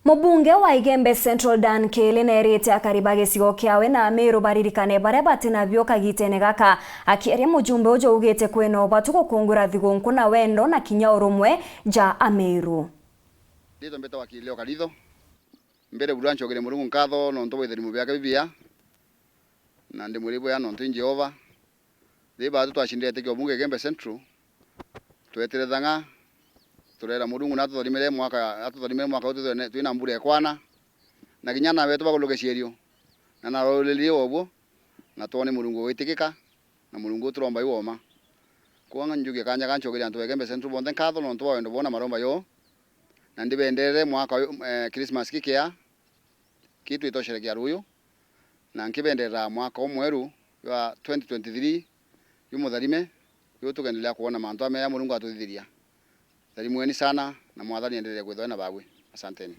Mubunge wa Igembe Central Dan Kele nerete akariba gicigo kiawe na Meru baririkane baria batina bio kagitene gaka akiaria mujumbe ujo ugite kwena ubatu gukungura thigunku na wendo na kinya urumwe ja Ameru. Ndito mbeta wakilio kalitho mbere burancho gere murungu nkatho no ntobo itheri mubyaka bibia na ndi muribo ya no ntu Jehova thiba twashindete kyo bunge Igembe Central tweterethanga turera murungu na tuthorimire mwaka utu twina mbure kwana na kinyana wetu baguluke cierio na naroleli obwo na tuone murungu witikika na murungu turomba iwoma kuanga njuge kanya kanchogeria ntu Igembe Central bonde nkatho no ntu wendo bona maromba yo na ndibendere mwaka Christmas kikia kitu itosherekea ruyo na nkibendera mwaka omweru wa 2023 yumutharime tugendelea kuona mantu ame ya murungu atuthiria. Tharimweni sana na mwathani endelee gwithana bagwe. Asanteni.